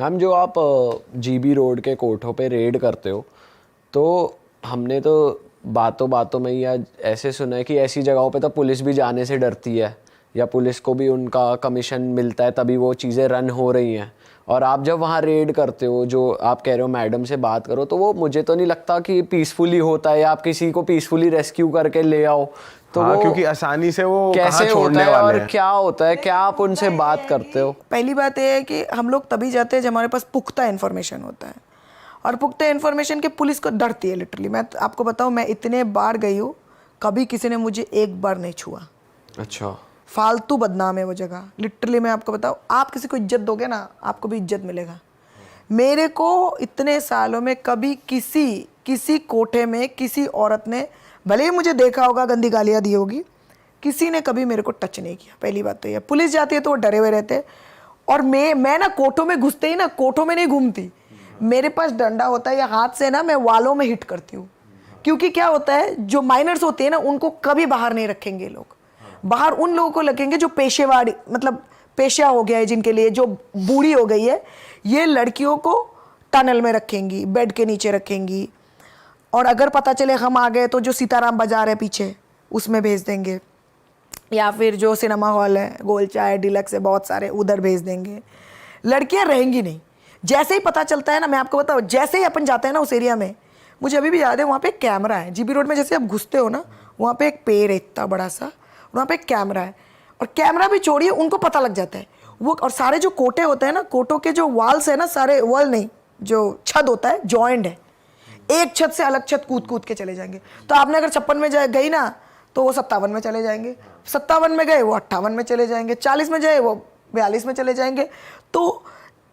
Ma'am जो आप GB road के कोठों पे रेड करते हो, तो हमने तो बातों बातों में या ऐसे सुना है कि ऐसी जगहों पे तो पुलिस भी जाने से डरती है, या पुलिस को भी उनका कमीशन मिलता है तभी वो चीज़ें रन हो रही हैं। और आप जब वहाँ रेड करते हो, जो आप कह रहे हो मैडम से बात करो, तो वो मुझे तो नहीं लगता कि पीसफुली होता है, या आप किसी को पीसफुली रेस्क्यू करके ले आओ। तो हाँ, वो क्योंकि आसानी से वो कैसे कहाँ छोड़ने होता है वाले और हैं। क्या होता है, क्या आप उनसे बात करते हो? पहली बात यह है कि हम लोग तभी जाते हैं जब हमारे पास पुख्ता इन्फॉर्मेशन होता है, और पुख्ता इन्फॉर्मेशन के पुलिस को डरती है लिटरली। मैं आपको बताऊं, मैं इतने बार गई हूँ, कभी किसी ने मुझे एक बार नहीं छुआ। अच्छा। फालतू बदनाम है वो जगह लिटरली। मैं आपको बताऊं, आप किसी को इज्जत दोगे ना, आपको भी इज्जत मिलेगा। मेरे को इतने सालों में कभी किसी कोठे में किसी औरत ने, भले ही मुझे देखा होगा, गंदी गालियाँ दी होगी, किसी ने कभी मेरे को टच नहीं किया। पहली बात तो ये। पुलिस जाती है तो वो डरे हुए रहते हैं। और मैं ना कोठों में घुसते ही ना, कोठों में नहीं घूमती, मेरे पास डंडा होता है या हाथ से ना मैं वालों में हिट करती हूँ। क्योंकि क्या होता है, जो माइनर्स होते हैं ना, उनको कभी बाहर नहीं रखेंगे लोग। बाहर उन लोगों को रखेंगे जो पेशेवाड़ी, मतलब पेशा हो गया है जिनके लिए, जो बूढ़ी हो गई है। ये लड़कियों को टनल में रखेंगी, बेड के नीचे रखेंगी, और अगर पता चले हम आ गए तो जो सीताराम बाजार है पीछे, उसमें भेज देंगे, या फिर जो सिनेमा हॉल है, गोलचाय, डिलक्स है, बहुत सारे, उधर भेज देंगे। लड़कियां रहेंगी नहीं। जैसे ही पता चलता है ना, मैं आपको बताऊँ, जैसे ही अपन जाते हैं ना उस एरिया में, मुझे अभी भी याद है, वहाँ पे एक कैमरा है जीबी रोड में। जैसे आप घुसते हो ना, वहाँ पे एक पेड़ है इतना बड़ा सा, वहाँ पे एक कैमरा है, और कैमरा भी छोड़िए, उनको पता लग जाता है वो। और सारे जो कोटे होते हैं ना, कोटों के जो वाल्स है ना, सारे वॉल नहीं, जो छत होता है जॉइंट है, एक छत से अलग छत कूद कूद के चले जाएंगे। तो आपने अगर 56 में गई ना, तो वो 57 में चले जाएंगे, 57 में गए वो 58 में चले जाएंगे, 40 में जाए वो 42 में चले जाएंगे। तो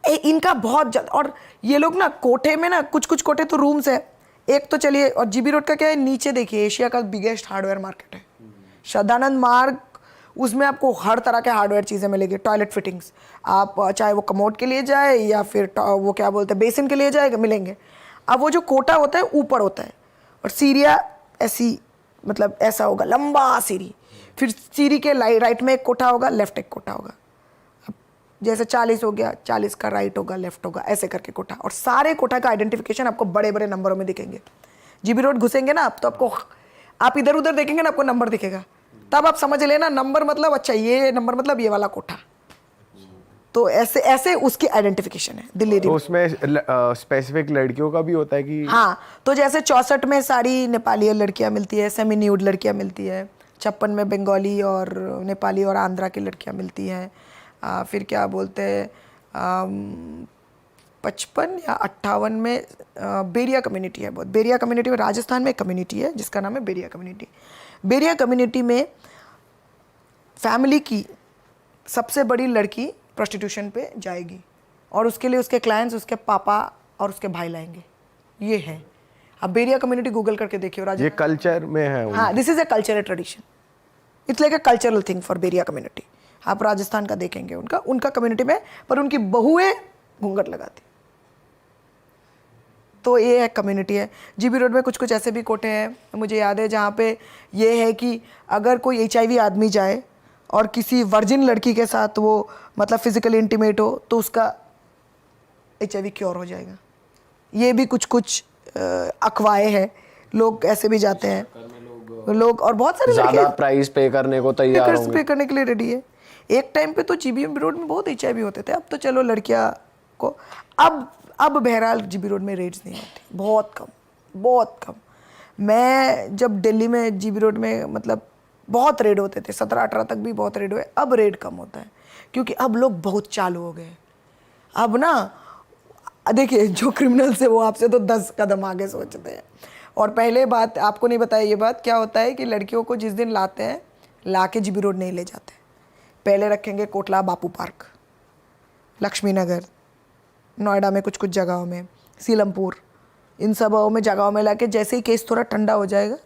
इनका बहुत जल्द। और ये लोग ना कोठे में ना, कुछ कुछ कोठे तो रूम्स है, एक तो चलिए। और जीबी रोड का क्या है, नीचे देखिए, एशिया का बिगेस्ट हार्डवेयर मार्केट है, सदानंद मार्ग। उसमें आपको हर तरह के हार्डवेयर चीज़ें मिलेगी, टॉयलेट फिटिंग्स, आप चाहे वो कमोड के लिए जाए या फिर वो क्या बोलते हैं, बेसिन के लिए जाए, मिलेंगे। अब वो जो कोटा होता है ऊपर होता है, और सीढ़ियाँ ऐसी, मतलब ऐसा होगा लंबा सीढ़ी, फिर सीढ़ी के राइट में एक कोठा होगा, लेफ्ट एक कोठा होगा। अब जैसे 40 हो गया, 40 का राइट होगा, लेफ्ट होगा, ऐसे करके कोठा। और सारे कोठा का आइडेंटिफिकेशन आपको बड़े बड़े नंबरों में दिखेंगे। जीबी रोड घुसेंगे ना आप, तो आपको, आप इधर उधर देखेंगे ना, आपको नंबर दिखेगा, तब आप समझ लेना नंबर मतलब, अच्छा ये नंबर मतलब ये वाला कोठा। तो ऐसे ऐसे उसकी आइडेंटिफिकेशन है दिल्ली। तो उसमें स्पेसिफिक लड़कियों का भी होता है कि? हाँ, तो जैसे 64 में सारी नेपाली लड़कियां मिलती है, सेमी न्यूड लड़कियां मिलती है। 56 में बंगाली और नेपाली और आंध्रा की लड़कियां मिलती हैं। फिर क्या बोलते हैं, 55 या 58 में बेरिया कम्युनिटी है बहुत। बेरिया कम्युनिटी में, राजस्थान में कम्युनिटी है जिसका नाम है बेरिया कम्युनिटी। बेरिया कम्युनिटी में फैमिली की सबसे बड़ी लड़की प्रोस्टिट्यूशन पे जाएगी, और उसके लिए उसके क्लाइंट्स उसके पापा और उसके भाई लाएंगे। ये है। अब बेरिया कम्युनिटी गूगल करके देखिए, ये कल्चर में है। हाँ, this is a cultural tradition, it's like a cultural thing for Beriya community. आप राजस्थान का देखेंगे, उनका कम्युनिटी में, पर उनकी बहुएं घूंघट लगाती। तो ये एक कम्युनिटी है। जीबी रोड में कुछ कुछ ऐसे भी कोठे हैं, मुझे याद है, जहाँ पे ये है कि अगर कोई HIV आदमी जाए और किसी वर्जिन लड़की के साथ वो, मतलब फिजिकली इंटीमेट हो, तो उसका HIV क्योर हो जाएगा। ये भी कुछ कुछ अफवाहें हैं, लोग ऐसे भी जाते हैं लोग, और बहुत सारे ज़्यादा प्राइस पे करने को तैयार होंगे, पे करने के लिए रेडी है। एक टाइम पे तो जीबी रोड में बहुत HIV होते थे, अब तो चलो लड़कियां को, अब बहरहाल जीबी रोड में रेड्स नहीं होती, बहुत कम, बहुत कम। मैं जब दिल्ली में जीबी रोड में, मतलब बहुत रेड होते थे, 17-18 तक भी बहुत रेड हुए। अब रेड कम होता है, क्योंकि अब लोग बहुत चालू हो गए। अब ना देखिए, जो क्रिमिनल्स है वो आपसे तो 10 कदम आगे सोचते हैं। और पहले बात आपको नहीं बताया, ये बात क्या होता है कि लड़कियों को जिस दिन लाते हैं, ला के जीबी रोड नहीं ले जाते, पहले रखेंगे कोटला बापू पार्क, लक्ष्मी नगर, नोएडा में कुछ कुछ जगहों में, सीलमपुर, इन सब में जगहों में लाके, जैसे ही केस थोड़ा ठंडा हो जाएगा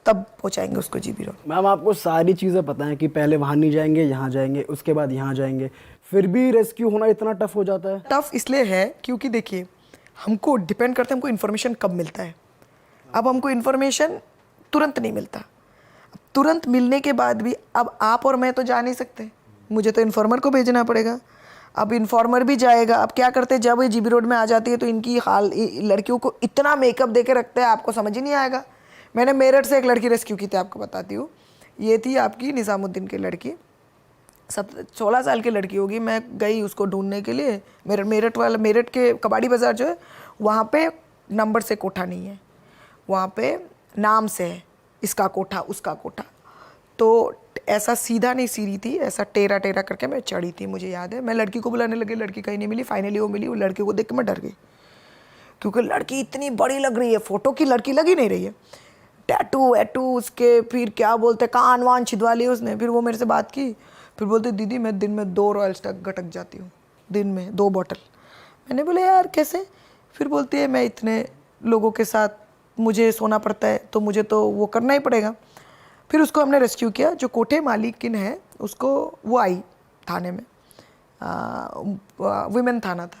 तब पहुँचाएंगे उसको जीबी रोड। मैम आपको सारी चीज़ें पता है कि पहले वहाँ नहीं जाएंगे, यहाँ जाएंगे, उसके बाद यहाँ जाएंगे, फिर भी रेस्क्यू होना इतना टफ हो जाता है? टफ इसलिए है क्योंकि देखिए, हमको डिपेंड करते हैं हमको इन्फॉर्मेशन कब मिलता है। अब हमको इन्फॉर्मेशन तुरंत नहीं मिलता। तुरंत मिलने के बाद भी अब आप और मैं तो जा नहीं सकते, मुझे तो इन्फॉर्मर को भेजना पड़ेगा। अब इन्फॉर्मर भी जाएगा। अब क्या करते हैं, जब ये जीबी रोड में आ जाती है तो इनकी लड़कियों को इतना मेकअप दे के रखते हैं, आपको समझ ही नहीं आएगा। मैंने मेरठ से एक लड़की रेस्क्यू की थी, आपको बताती हूँ। ये थी आपकी निज़ामुद्दीन की लड़की, 16 साल की लड़की होगी। मैं गई उसको ढूंढने के लिए। मेरठ के कबाड़ी बाज़ार जो है वहाँ पे नंबर से कोठा नहीं है, वहाँ पे नाम से है, इसका कोठा उसका कोठा। तो ऐसा सीधा नहीं सीढ़ी थी, ऐसा टेरा टेरा करके मैं चढ़ी थी, मुझे याद है। मैं लड़की को बुलाने लगी, लड़की कहीं नहीं मिली। फाइनली वो मिली। वो लड़की को देख के मैं डर गई, क्योंकि लड़की इतनी बड़ी लग रही है, फ़ोटो की लड़की लग ही नहीं रही है। टैटू वैटू उसके, फिर क्या बोलते कान वान छिदवा लिए उसने। फिर वो मेरे से बात की, फिर बोलते दीदी मैं दिन में 2 रॉयल्स तक गटक जाती हूँ, दिन में 2 बॉटल। मैंने बोले यार कैसे? फिर बोलती है मैं इतने लोगों के साथ मुझे सोना पड़ता है, तो मुझे तो वो करना ही पड़ेगा। फिर उसको हमने रेस्क्यू किया। जो कोठे मालिकिन है उसको, वो आई थाने में, वुमेन थाना था,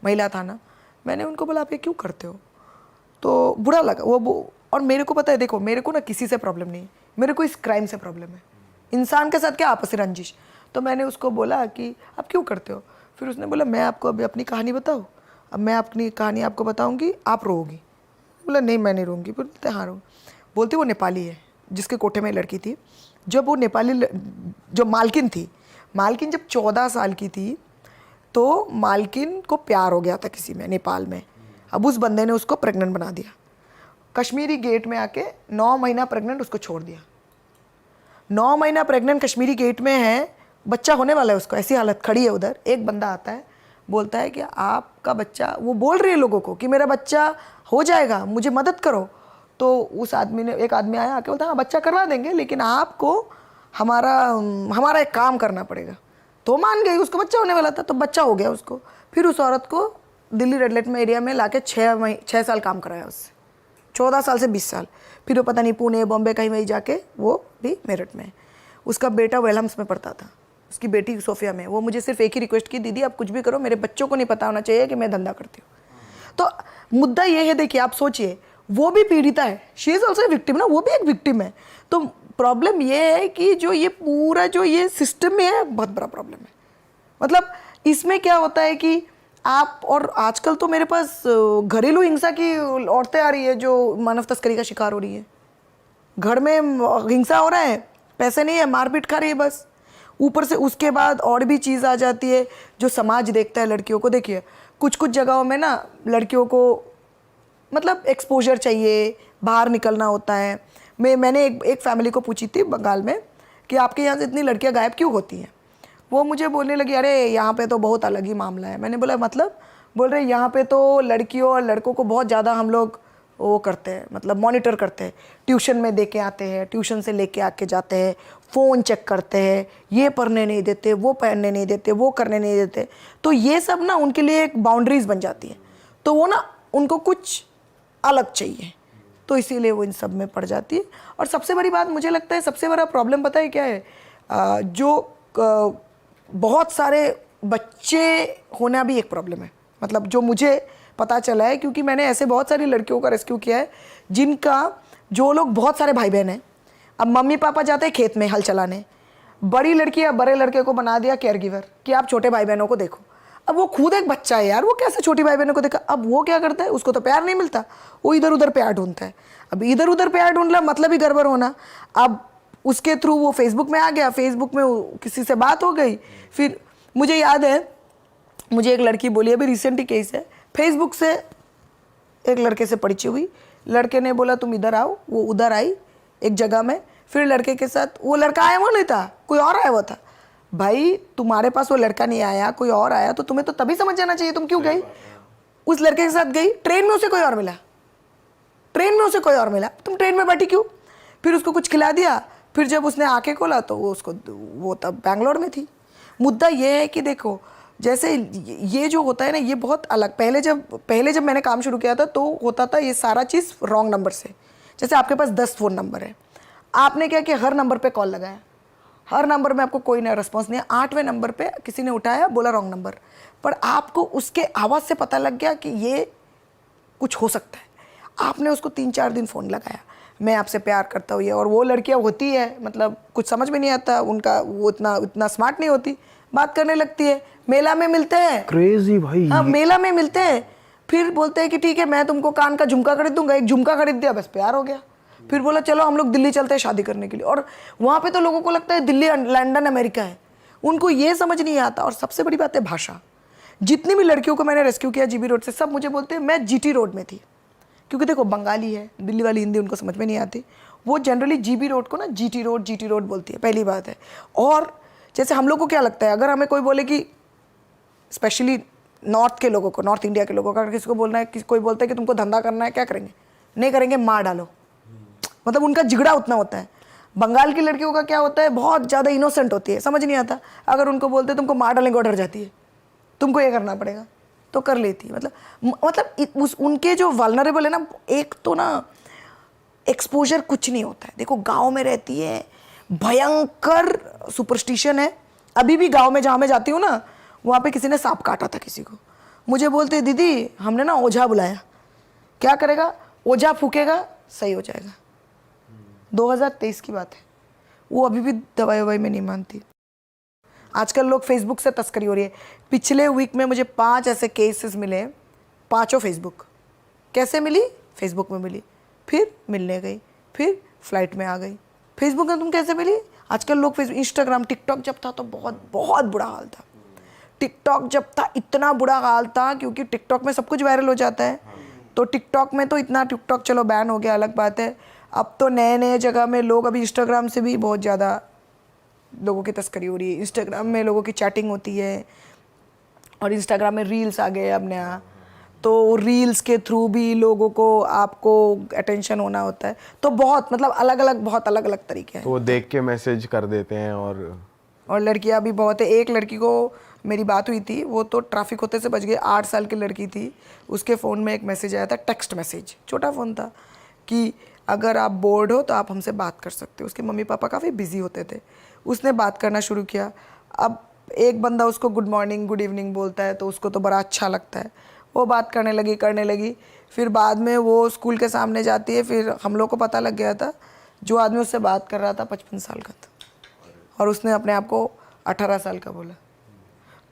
महिला थाना। मैंने उनको बोला आप ये क्यों करते हो? तो बुरा लगा वो। और मेरे को पता है, देखो मेरे को ना किसी से प्रॉब्लम नहीं है, मेरे को इस क्राइम से प्रॉब्लम है। इंसान के साथ क्या आपसी रंजिश। तो मैंने उसको बोला कि आप क्यों करते हो? फिर उसने बोला मैं आपको अभी अपनी कहानी बताऊँ? अब मैं अपनी कहानी आपको बताऊँगी, आप रोओगी। बोला नहीं मैं नहीं रोऊंगी। बोलते हाँ रो। बोलती वो नेपाली है जिसके कोठे में लड़की थी। जब वो नेपाली जो मालकिन थी, मालकिन जब 14 साल की थी तो मालकिन को प्यार हो गया था किसी में नेपाल में। अब उस बंदे ने उसको प्रेग्नेंट बना दिया। कश्मीरी गेट में आके 9 महीना प्रेग्नेंट उसको छोड़ दिया। 9 महीना प्रेग्नेंट कश्मीरी गेट में है, बच्चा होने वाला है उसको, ऐसी हालत खड़ी है उधर। एक बंदा आता है, बोलता है कि आपका बच्चा, वो बोल रही है लोगों को कि मेरा बच्चा हो जाएगा, मुझे मदद करो। तो उस आदमी ने, एक आदमी आया आके बोलता हाँ बच्चा करवा देंगे, लेकिन आपको हमारा एक काम करना पड़ेगा। तो मान गई, उसको बच्चा होने वाला था, तो बच्चा हो गया उसको। फिर उस औरत को दिल्ली रेड लाइट में एरिया में लाके 6 साल काम कराया उससे, 14 साल से 20 साल। फिर वो पता नहीं पुणे बॉम्बे कहीं वहीं जाके वो भी मेरठ में। उसका बेटा वेलहम्स में पढ़ता था, उसकी बेटी सोफिया में। वो मुझे सिर्फ एक ही रिक्वेस्ट की, दीदी आप कुछ भी करो, मेरे बच्चों को नहीं पता होना चाहिए कि मैं धंधा करती हूँ। तो मुद्दा ये है, देखिए आप सोचिए, वो भी पीड़िता है, शी इज़ ऑल्सो विक्टिम ना, वो भी एक विक्टिम है। तो प्रॉब्लम ये है कि जो ये पूरा जो ये सिस्टम में है, बहुत बड़ा प्रॉब्लम है। मतलब इसमें क्या होता है कि आप, और आजकल तो मेरे पास घरेलू हिंसा की औरतें आ रही है जो मानव तस्करी का शिकार हो रही है। घर में हिंसा हो रहा है, पैसे नहीं है, मारपीट खा रही है बस। ऊपर से उसके बाद और भी चीज़ आ जाती है जो समाज देखता है लड़कियों को। देखिए कुछ कुछ जगहों में ना लड़कियों को मतलब एक्सपोजर चाहिए, बाहर निकलना होता है। मैंने एक फैमिली को पूछी थी बंगाल में कि आपके यहाँ से इतनी लड़कियाँ गायब क्यों होती हैं? वो मुझे बोलने लगी अरे यहाँ पे तो बहुत अलग ही मामला है। मैंने बोला मतलब? बोल रहे यहाँ पे तो लड़कियों और लड़कों को बहुत ज़्यादा हम लोग वो करते हैं, मतलब मॉनिटर करते हैं। ट्यूशन में दे के आते हैं, ट्यूशन से लेके आके जाते हैं, फ़ोन चेक करते हैं, ये पढ़ने नहीं देते, वो पढ़ने नहीं देते, वो करने नहीं देते। तो ये सब ना उनके लिए एक बाउंड्रीज बन जाती है। तो वो ना उनको कुछ अलग चाहिए, तो इसीलिए वो इन सब में पड़ जाती है। और सबसे बड़ी बात मुझे लगता है, सबसे बड़ा प्रॉब्लम पता है क्या है? बहुत सारे बच्चे होना भी एक प्रॉब्लम है। मतलब जो मुझे पता चला है, क्योंकि मैंने ऐसे बहुत सारी लड़कियों का रेस्क्यू किया है जिनका, जो लोग बहुत सारे भाई बहन हैं। अब मम्मी पापा जाते हैं खेत में हल चलाने, बड़ी लड़की या बड़े लड़के को बना दिया केयर गिवर कि आप छोटे भाई बहनों को देखो। अब वो खुद एक बच्चा है यार, वो कैसे छोटी भाई बहनों को देखा? अब वो क्या करता है, उसको तो प्यार नहीं मिलता, वो इधर उधर प्यार ढूंढता है। अब इधर उधर प्यार ढूंढना मतलब ही गड़बड़ होना। अब उसके थ्रू वो फेसबुक में आ गया, फेसबुक में किसी से बात हो गई। फिर मुझे याद है, मुझे एक लड़की बोली, अभी रिसेंट ही केस है, फेसबुक से एक लड़के से परिचय हुई। लड़के ने बोला तुम इधर आओ, वो उधर आई एक जगह में। फिर लड़के के साथ, वो लड़का आया वो नहीं था, कोई और आया हुआ था। भाई तुम्हारे पास वो लड़का नहीं आया, कोई और आया, तो तुम्हें तो तभी समझ जाना चाहिए तुम क्यों गई। उस लड़के के साथ गई, ट्रेन में उसे कोई और मिला, ट्रेन में उसे कोई और मिला, तुम ट्रेन में बैठी क्यों? फिर उसको कुछ खिला दिया। फिर जब उसने आंखें खोला तो वो तब बैंगलोर में थी। मुद्दा ये है कि देखो, जैसे ये जो होता है ना, ये बहुत अलग। पहले जब मैंने काम शुरू किया था तो होता था ये सारा चीज़ रॉन्ग नंबर से। जैसे आपके पास 10 फ़ोन नंबर है, आपने क्या किया, हर नंबर पे कॉल लगाया, हर नंबर में आपको कोई नया रिस्पॉन्स नहीं है। 8वें नंबर पे किसी ने उठाया, बोला रॉन्ग नंबर, पर आपको उसके आवाज़ से पता लग गया कि ये कुछ हो सकता है। आपने उसको 3-4 दिन फ़ोन लगाया, मैं आपसे प्यार करता हूँ ये, और वो लड़कियाँ होती है मतलब कुछ समझ में नहीं आता उनका, वो इतना स्मार्ट नहीं होती, बात करने लगती है, मेला में मिलते हैं, क्रेजी भाई। हाँ मेला में मिलते हैं, फिर बोलते हैं कि ठीक है मैं तुमको कान का झुमका खरीद दूंगा, एक झुमका खरीद दिया, बस प्यार हो गया। फिर बोला चलो हम लोग दिल्ली चलते हैं शादी करने के लिए, और वहाँ पे तो लोगों को लगता है दिल्ली लंदन अमेरिका है, उनको ये समझ नहीं आता। और सबसे बड़ी बात है भाषा। जितनी भी लड़कियों को मैंने रेस्क्यू किया जीबी रोड से, सब मुझे बोलते हैं मैं जीटी रोड में थी, क्योंकि देखो बंगाली है, दिल्ली वाली हिंदी उनको समझ में नहीं आती, वो जनरली जीबी रोड को ना जीटी रोड बोलती है, पहली बात है। और जैसे हम लोग को क्या लगता है, अगर हमें कोई बोले कि स्पेशली नॉर्थ के लोगों को, नॉर्थ इंडिया के लोगों को, अगर किसी को बोलना है, कोई बोलता है कि तुमको धंधा करना है, क्या करेंगे? नहीं करेंगे, मार डालो। मतलब उनका जिगड़ा उतना होता है। बंगाल की लड़कियों का क्या होता है, बहुत ज़्यादा इनोसेंट होती है, समझ नहीं आता। अगर उनको बोलते हैं तुमको मार डालेंगे, वो डर जाती है, तुमको ये करना पड़ेगा, तो कर लेती है। मतलब उनके जो वल्नरेबल है ना, एक तो ना एक्सपोजर कुछ नहीं होता है। देखो गांव में रहती है, भयंकर सुपरस्टिशन है। अभी भी गांव में जहाँ मैं जाती हूँ ना, वहाँ पे किसी ने सांप काटा था किसी को, मुझे बोलते दीदी हमने ना ओझा बुलाया, क्या करेगा? ओझा फूकेगा, सही हो जाएगा। 2023 की बात है, वो अभी भी दवाई ववाई में नहीं मानती। आजकल लोग फेसबुक से तस्करी हो रही है। पिछले वीक में मुझे 5 ऐसे केसेस मिले, पांचों फेसबुक। कैसे मिली? फेसबुक में मिली, फिर मिलने गई, फिर फ्लाइट में आ गई। फेसबुक में तुम कैसे मिली? आजकल लोग फेसबुक, इंस्टाग्राम, टिकटॉक जब था तो बहुत बहुत बुरा हाल था। टिकटॉक जब था इतना बुरा हाल था, क्योंकि टिकटॉक में सब कुछ वायरल हो जाता है। तो टिकटॉक में तो इतना, टिकटॉक चलो बैन हो गया अलग बात है, अब तो नए नए जगह में लोग, अभी इंस्टाग्राम से भी बहुत ज़्यादा लोगों की तस्करी हो रही है। इंस्टाग्राम में लोगों की चैटिंग होती है, और इंस्टाग्राम में रील्स आ गए अब नया, तो रील्स के थ्रू भी लोगों को, आपको अटेंशन होना होता है। तो बहुत मतलब अलग अलग, बहुत अलग अलग तरीके हैं। तो वो देख के मैसेज कर देते हैं। और लड़कियां भी बहुत है। एक लड़की को मेरी बात हुई थी, वो तो ट्रैफिक होते से बच गई, 8 साल की लड़की थी। उसके फ़ोन में एक मैसेज आया था, टेक्स्ट मैसेज, छोटा फ़ोन था, कि अगर आप बोर्ड हो तो आप हमसे बात कर सकते हो। उसके मम्मी पापा काफ़ी बिजी होते थे। उसने बात करना शुरू किया। अब एक बंदा उसको गुड मॉर्निंग गुड इवनिंग बोलता है, तो उसको तो बड़ा अच्छा लगता है। वो बात करने लगी। फिर बाद में वो स्कूल के सामने जाती है। फिर हम लोग को पता लग गया था, जो आदमी उससे बात कर रहा था 55 साल का था, और उसने अपने आप को 18 साल का बोला।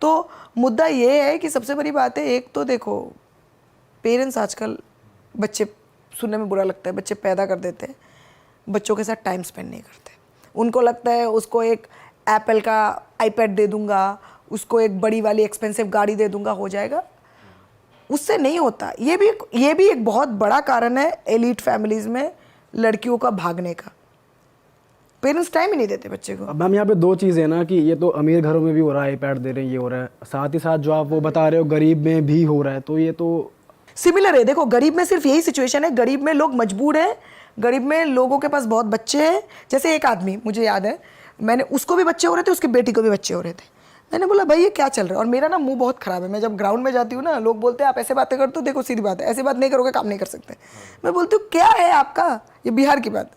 तो मुद्दा ये है कि सबसे बड़ी बात है, एक तो देखो पेरेंट्स आजकल, बच्चे सुनने में बुरा लगता है, बच्चे पैदा कर देते हैं, बच्चों के साथ टाइम स्पेंड नहीं करते। उनको लगता है उसको एक एप्पल का आईपैड दे दूंगा, उसको एक बड़ी वाली एक्सपेंसिव गाड़ी दे दूंगा, हो जाएगा। उससे नहीं होता। ये भी एक बहुत बड़ा कारण है एलीट फैमिलीज में लड़कियों का भागने का। पेरेंट्स टाइम ही नहीं देते बच्चे को। अब हम यहाँ पे 2 चीज़ें ना, कि ये तो अमीर घरों में भी हो रहा है, आईपैड दे रहे हैं, ये हो रहा है, साथ ही साथ जो आप वो बता रहे हो गरीब में भी हो रहा है, तो ये तो सिमिलर है। देखो गरीब में सिर्फ यही सिचुएशन है, गरीब में लोग मजबूर हैं, गरीब में लोगों के पास बहुत बच्चे हैं। जैसे एक आदमी, मुझे याद है, मैंने, उसको भी बच्चे हो रहे थे, उसकी बेटी को भी बच्चे हो रहे थे। मैंने बोला भाई ये क्या चल रहा है? और मेरा ना मुंह बहुत खराब है, मैं जब ग्राउंड में जाती हूँ ना, लोग बोलते हैं आप ऐसे बातें करते हो, देखो सीधी बात है, ऐसी बात नहीं करोगे काम नहीं कर सकते। मैं बोलती हूँ क्या है आपका, ये बिहार की बात,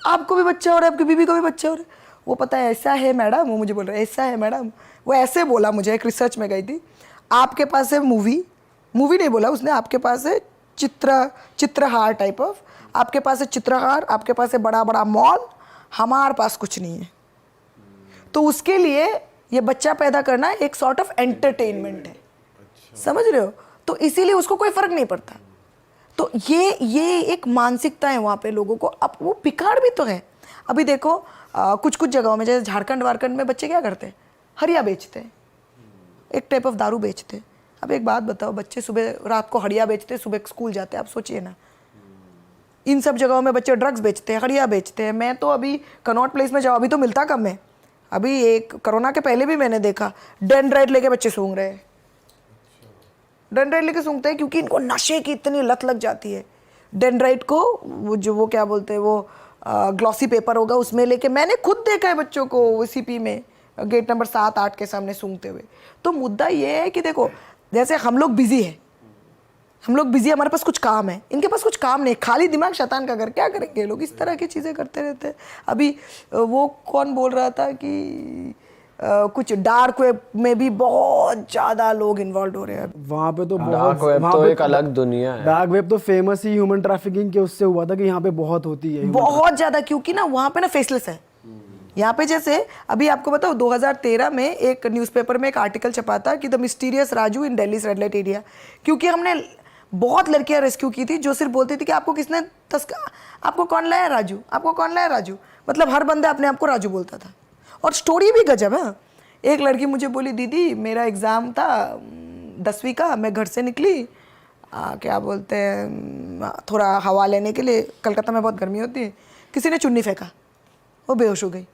आपको भी बच्चा हो रहा है, आपकी बीवी को भी बच्चा हो रहा है। वो पता है ऐसा है मैडम, वो मुझे बोल रहा है ऐसा है मैडम, वो ऐसे बोला मुझे, एक रिसर्च में गई थी, आपके पास है मूवी नहीं बोला उसने, आपके पास है चित्रहार टाइप ऑफ, आपके पास है चित्रहार, आपके पास है बड़ा बड़ा मॉल, हमारे पास कुछ नहीं है। तो उसके लिए ये बच्चा पैदा करना एक सॉर्ट ऑफ एंटरटेनमेंट है। समझ रहे हो? तो इसीलिए उसको कोई फर्क नहीं पड़ता। तो ये एक मानसिकता है वहाँ पे लोगों को। अब वो बिगाड़ भी तो है। अभी देखो कुछ जगहों में, जैसे झारखंड वारखंड में बच्चे क्या करते हैं, हरिया बेचते हैं, एक टाइप ऑफ दारू बेचते हैं। अब एक बात बताओ, बच्चे सुबह रात को हरिया बेचते हैं, सुबह स्कूल जाते हैं, आप सोचिए ना। इन सब जगहों में बच्चे ड्रग्स बेचते हैं, हरिया बेचते हैं। मैं तो अभी कनॉट प्लेस में जाओ, अभी तो मिलता कम है। अभी एक कोरोना के पहले भी मैंने देखा, डेंड्राइट लेके बच्चे सूंघ रहे हैं। डेंड्राइट लेके सूंघते हैं क्योंकि इनको नशे की इतनी लत लग जाती है। डेंड्राइट को वो क्या बोलते हैं, वो ग्लॉसी पेपर होगा उसमें लेके, मैंने खुद देखा है बच्चों को सीपी में गेट नंबर 7-8 के सामने सूंघते हुए। तो मुद्दा ये है कि देखो, जैसे हम लोग बिजी हैं, हमारे पास कुछ काम है, इनके पास कुछ काम नहीं, खाली दिमाग शैतान का घर, क्या करेंगे लोग, इस तरह की चीज़ें करते रहते हैं। अभी वो कौन बोल रहा था कि कुछ डार्क वेब में भी बहुत ज़्यादा लोग इन्वॉल्व हो रहे हैं। वहाँ पे तो डार्क वेब तो एक अलग दुनिया है। डार्क वेब तो फेमस ही ह्यूमन ट्रैफिकिंग के उससे हुआ था कि यहाँ पे बहुत होती है, बहुत ज़्यादा, क्योंकि ना वहाँ पे ना फेसलेस है, यहाँ पे जैसे अभी आपको बताओ 2013 में एक न्यूज़पेपर में एक आर्टिकल छपा था कि the mysterious Raju in Delhi red light area, क्योंकि हमने बहुत लड़कियां रेस्क्यू की थी जो सिर्फ बोलती थी कि आपको किसने आपको कौन लाया राजू, आपको कौन लाया राजू, मतलब हर बंदा अपने आप को राजू बोलता था। और स्टोरी भी गजब है। एक लड़की मुझे बोली दीदी मेरा एग्ज़ाम था 10वीं का, मैं घर से निकली क्या बोलते हैं थोड़ा हवा लेने के लिए, कलकत्ता में बहुत गर्मी होती है, किसी ने चुन्नी फेंका, वो बेहोश हो गई।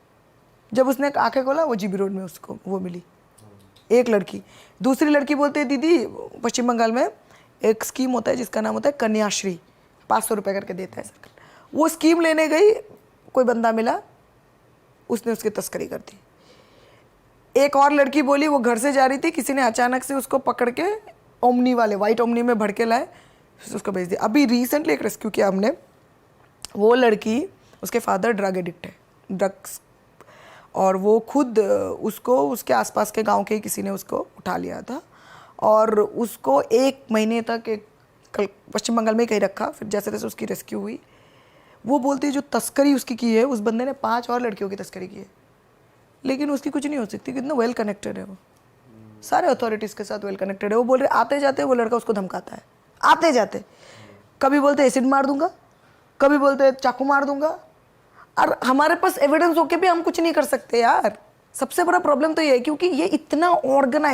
जब उसने आंखें खोला वो जीबी रोड में उसको वो मिली एक लड़की। दूसरी लड़की बोलते है दीदी पश्चिम बंगाल में एक स्कीम होता है जिसका नाम होता है कन्याश्री, 500 रुपये करके देता है सरकार, वो स्कीम लेने गई, कोई बंदा मिला, उसने उसकी तस्करी कर दी। एक और लड़की बोली वो घर से जा रही थी, किसी ने अचानक से उसको पकड़ के ओमनी वाले वाइट ओमनी में भर के लाए, उसको भेज दिया। अभी रिसेंटली एक रेस्क्यू किया हमने, वो लड़की उसके फादर ड्रग एडिक्ट है, ड्रग्स, और वो खुद उसको उसके आसपास के गांव के किसी ने उसको उठा लिया था और उसको 1 महीने तक एक पश्चिम बंगाल में ही कहीं रखा, फिर जैसे तैसे उसकी रेस्क्यू हुई। वो बोलती है जो तस्करी उसकी की है, उस बंदे ने 5 और लड़कियों की तस्करी की है, लेकिन उसकी कुछ नहीं हो सकती, कितना वेल कनेक्टेड है वो, सारे अथॉरिटीज़ के साथ वेल कनेक्टेड है। वो बोल रहे आते जाते वो लड़का उसको धमकाता है, आते जाते, कभी बोलते एसिड मार दूंगा, कभी बोलते चाकू मार दूंगा, और हमारे पास एविडेंस होके भी हम कुछ नहीं कर सकते यार। सबसे बड़ा प्रॉब्लम तो ये है क्योंकि ये इतना ऑर्गेनाइज